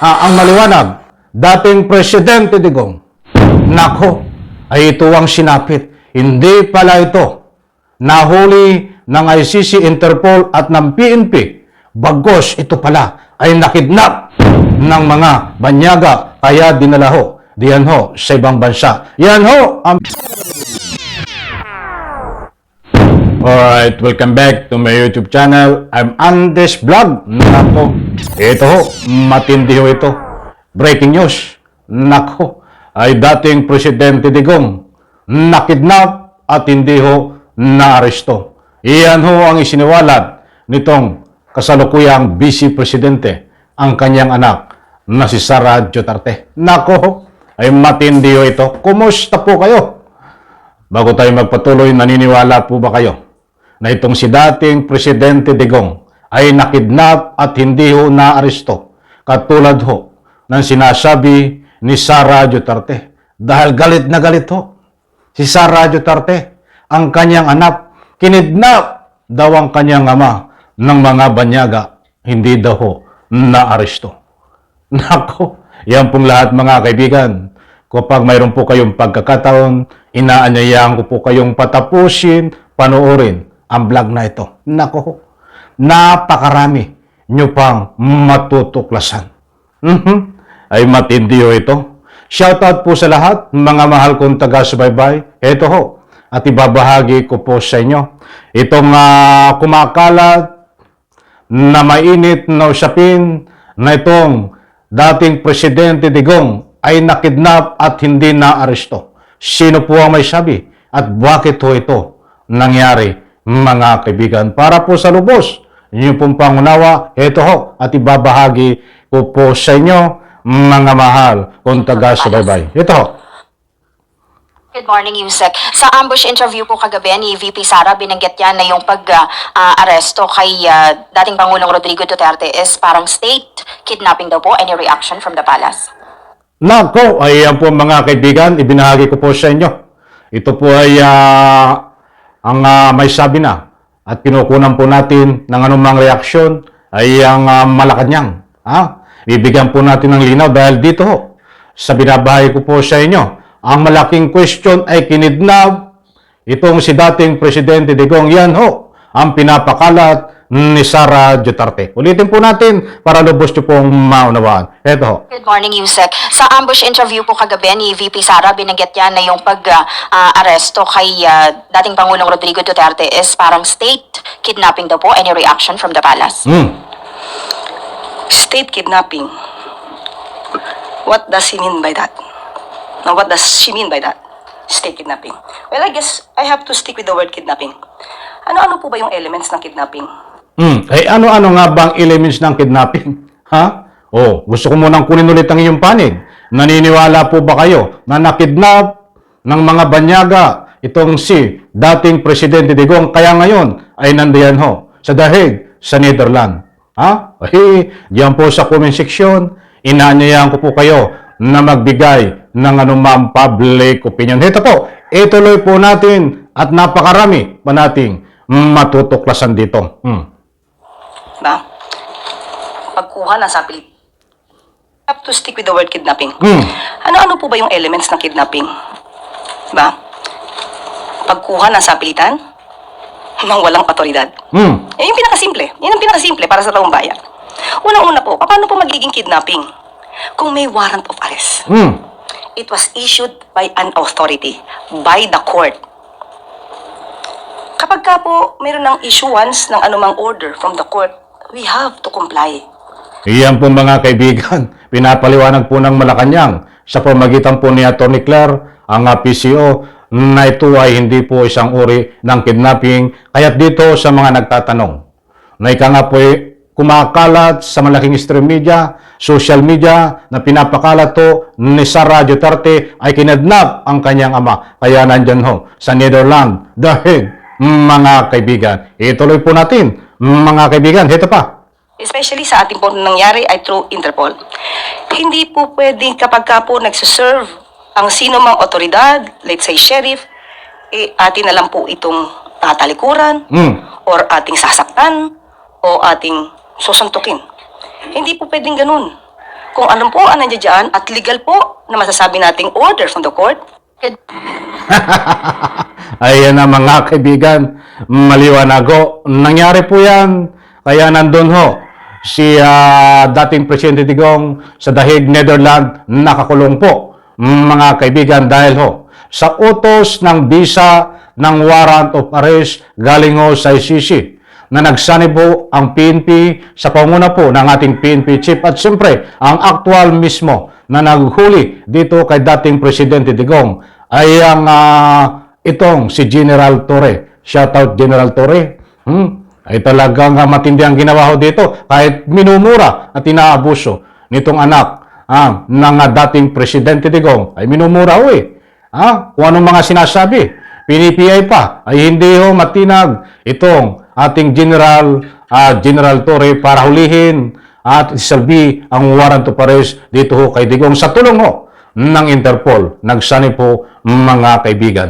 ang maliwanag, dating Presidente Digong. Nako, ay ito ang sinapit. Hindi pala ito. Nahuli ng ICC, Interpol at ng PNP. Bagos, ito pala ay nakidnap ng mga banyaga kaya dinala ho diyan ho sa ibang bansa. Yan ho ang... Alright, welcome back to my YouTube channel. I'm Andes Vlog. Nako, ito ho, matindi ho ito. Breaking news. Nako, ay dating Presidente Digong nakidnap at hindi ho naaresto. Iyan ho ang isiniwalat nitong kasalukuyang Vice Presidente, ang kanyang anak na si Sara Duterte. Nako, ay matindi ho ito. Kumusta po kayo? Bago tayo magpatuloy, naniniwala po ba kayo na itong si dating Presidente Digong ay nakidnap at hindi ho naaresto? Katulad ho ng sinasabi ni Sara Duterte. Dahil galit na galit ho si Sara Duterte, ang kanyang anak, kinidnap daw ang kanyang ama ng mga banyaga, hindi daw ho naaresto. Nako, yan pong lahat mga kaibigan. Kapag mayroon po kayong pagkakataon, inaanyayahan ko po kayong patapusin, panoorin ang vlog na ito. Nako, napakarami nyo pang matutuklasan. Ay matindi ho ito. Shoutout po sa lahat, mga mahal kong taga-subaybay. Ito ho, at ibabahagi ko po sa inyo. Itong kumakalat na mainit na usapin na itong dating Presidente Digong ay nakidnap at hindi naaresto. Sino po ang may sabi? At bakit ho ito nangyari, mga kaibigan? Para po sa lubos, inyo pong pangunawa, ito ho, at ibabahagi ko po sa inyo, mga mahal kung taga-subaybay. Ito ho. Good morning, Yusek. Sa ambush interview po kagabi ni VP Sara, binanggit yan na yung pag-aresto kay dating Pangulong Rodrigo Duterte is parang state kidnapping daw po. Any reaction from the palace? Nako, ayan po mga kaibigan, ibinahagi ko po sa inyo. Ito po ay ang may sabi na at kinukunan po natin ng anumang reaksyon ay ang Malacanang. Bibigyan po natin ng linaw dahil dito ho, sa binabahagi ko po sa inyo, ang malaking question ay kinidnap itong si dating Presidente Digong. Yan ho, ang pinapakalat ni Sara Duterte. Ulitin po natin para lubos nyo pong maunawaan. Ito ho. Good morning, Yusek. Sa ambush interview po kagabi ni VP Sara, binanggit yan na yung pag-aresto kay dating Pangulong Rodrigo Duterte is parang state kidnapping daw po. Any reaction from the palace? State kidnapping. What does he mean by that? Now, what does she mean by that? State kidnapping. Well, I guess I have to stick with the word kidnapping. Ano-ano po ba yung elements ng kidnapping? Ay ano-ano nga bang elements ng kidnapping? Gusto ko munang kunin ulit ang iyong panig. Naniniwala po ba kayo na nakidnap ng mga banyaga itong si dating Presidente Digong kaya ngayon ay nandiyan ho sa dahig sa Netherlands? Diyan po sa comment section, inaanyayahan ko po kayo na magbigay ng anumang public opinion. Ito po, ituloy po natin at napakarami pa nating matutuklasan dito. Ba? Pagkuha ng sapilip. I have to stick with the word kidnapping. Ano-ano po ba yung elements ng kidnapping? Ba? Pagkuha ng sapilitan ng walang otoridad. Yan yung pinakasimple. Yan ang pinakasimple para sa taong bayan. Unang-una po, paano po magiging kidnapping? Kung may warrant of arrest. It was issued by an authority, by the court. Kapag ka po mayroon ng issuance ng anumang order from the court, we have to comply. Iyan po mga kaibigan, pinapaliwanag po ng Malacanang sa pamagitan po ni Atty. Claire, ang PCO, na ito ay hindi po isang uri ng kidnapping. Kaya't dito sa mga nagtatanong, na ika nga po kumakalat sa malaking stream media, social media, na pinapakalat to ni Sara Duterte ay kinidnap ang kanyang ama. Kaya nandyan ho sa Netherlands. Dahil, mga kaibigan, ituloy po natin, mga kaibigan, ito pa. Especially sa ating po nangyari ay through Interpol. Hindi po pwedeng kapag ka po nagsiserve ang sino mang otoridad, let's say sheriff, atin na lang po itong tatalikuran, or ating sasaktan, o ating susuntukin. Hindi po pwedeng ganun. kung ano po ang nandiyan dyan at legal po na masasabi nating order from the court. Good. Ayan na mga kaibigan, maliwanag ho. Nangyari po yan, kaya nandun ho si dating Presidente Digong sa The Hague, Netherlands, nakakulong po mga kaibigan dahil ho sa utos ng bisa ng warrant of arrest galing ho sa ICC na nagsanib po ang PNP sa panguna po ng ating PNP chief at siyempre ang actual mismo na naghuli dito kay dating Presidente Digong ay ang itong si General Torre. Shoutout General Torre. Ay talagang matindi ang ginawa ho dito kahit minumura at inaabuso nitong anak ng dating Presidente Digong ay minumura ho eh. Kung anong mga sinasabi, pinipiyay pa ay hindi ho matinag itong ating General Torre para hulihin at isalbi ang warrant of arrest dito ho kay Digong sa tulong ho ng Interpol. Nagsani po mga kaibigan.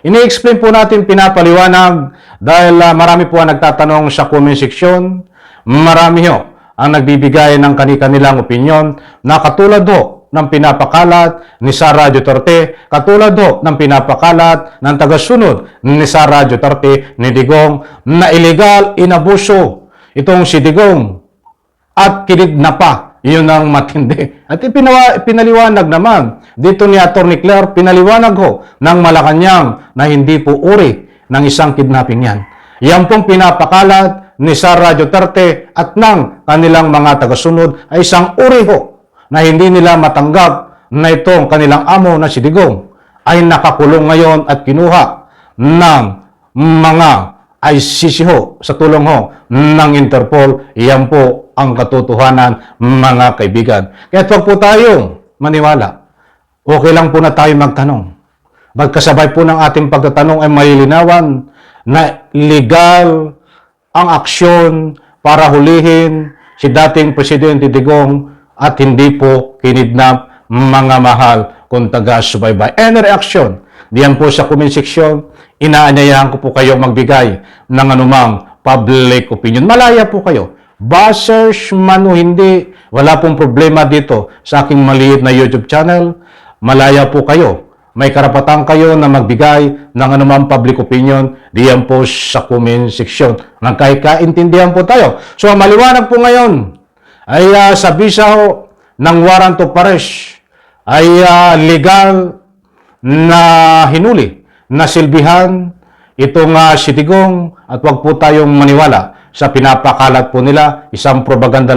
Ini-explain po natin, pinapaliwanag dahil marami po ang nagtatanong sa comment section. Marami ho ang nagbibigay ng kanilang opinion na katulad ho ng pinapakalat ni Sara Duterte, katulad ho ng pinapakalat ng tagasunod ni Sara Duterte ni Digong na illegal, inabuso itong si Digong at kinidnapa. Yun ang matindi. At pinaliwanag naman dito ni Atty. Claire, pinaliwanag ho ng Malacanang na hindi po uri ng isang kidnapping yan. Yan pong pinapakalat ni Sara Duterte at ng kanilang mga tagasunod ay isang uri ho na hindi nila matanggap na itong kanilang amo na si Digong ay nakakulong ngayon at kinuha ng mga ICC ho sa tulong ho ng Interpol. Iyan po ang katotohanan mga kaibigan. Kaya huwag po tayong maniwala. Okay lang po na tayo magtanong. Magkasabay po ng ating pagtatanong ay malilinawan na legal ang aksyon para hulihin si dating Presidente Digong at hindi po kinidnap mga mahal kung taga-subaybay. Any reaction? Diyan po sa comment section, inaanyayahan ko po kayong magbigay ng anumang public opinion. Malaya po kayo. Bashers man o hindi, wala pong problema dito sa aking maliit na YouTube channel. Malaya po kayo. May karapatan kayo na magbigay ng anumang public opinion diyan po sa comment section. Nagkaintindihan po tayo. So, maliwanag po ngayon ay sa bisa ho ng warrant of arrest ay legal na hinuli, na silbihan itong si Digong at wag po tayong maniwala sa pinapakalat po nila, isang propaganda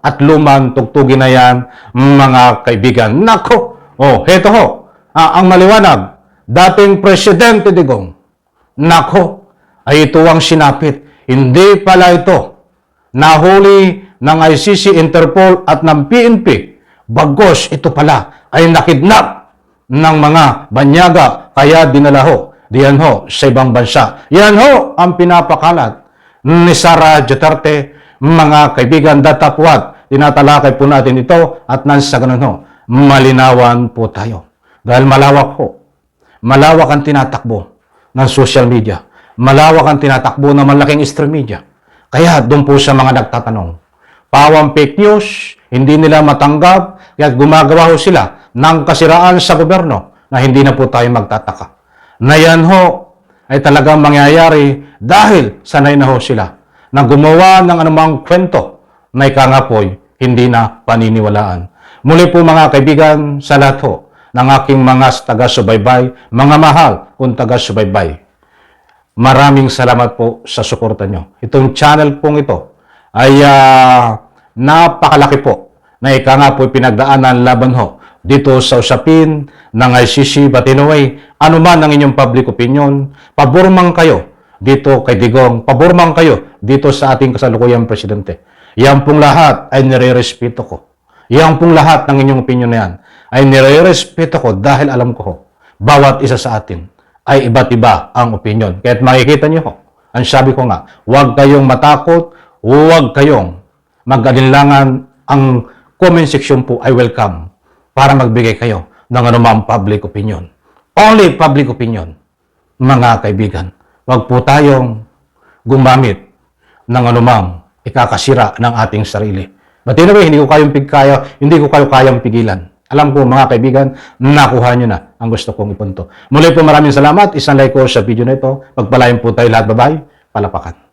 at lumang tugtugin na yan, mga kaibigan. Nako! Heto ho, ang maliwanag, dating Presidente Digong, nako, ay ito ang sinapit. Hindi pala ito nahuli ng ICC, Interpol at ng PNP. Bagos, ito pala ay nakidnap ng mga banyaga, kaya dinala ho diyan ho sa ibang bansa. Yan ho ang pinapakalat ni Sara Duterte, mga kaibigan. Datapwat, tinatalakay po natin ito at nang sa ganun ho, malinawan po tayo. Dahil malawak ho, malawak ang tinatakbo ng social media, malawak ang tinatakbo ng malaking stream media. Kaya doon po sa mga nagtatanong, pawang fake news, hindi nila matanggap, kaya gumagawa ho sila ng kasiraan sa gobyerno na hindi na po tayo magtataka. Na yan ho ay talagang mangyayari dahil sanay na ho sila na gumawa ng anumang kwento na ikangapoy hindi na paniniwalaan. Muli po mga kaibigan, sa lahat ho ng aking mga taga-subaybay, mga mahal kong taga-subaybay, maraming salamat po sa suporta nyo. Itong channel pong ito ay napakalaki po na ikangapoy pinagdaanan laban ho dito sa usapin ng ICC. But anyway, ano man ang inyong public opinion, pabormang kayo dito kay Digong, pabormang kayo dito sa ating kasalukuyang presidente. Yan pong lahat ay nire-respeto ko. Yan pong lahat ng inyong opinion na yan ay nire-respeto ko dahil alam ko bawat isa sa atin ay iba't iba ang opinion. Kaya't makikita nyo ho, ang sabi ko nga, huwag kayong matakot, huwag kayong mag-alinlangan. Ang comment section po ay welcome para magbigay kayo ng anumang public opinion. Only public opinion, mga kaibigan. Huwag po tayong gumamit ng anumang ikakasira ng ating sarili. But anyway, hindi ko kayo kayang pigilan. Alam ko mga kaibigan, nakuha nyo na ang gusto kong ipunto. Muli po maraming salamat. Isang like ko sa video na ito. Pagpalain po tayo lahat. Bye-bye. Palapakan.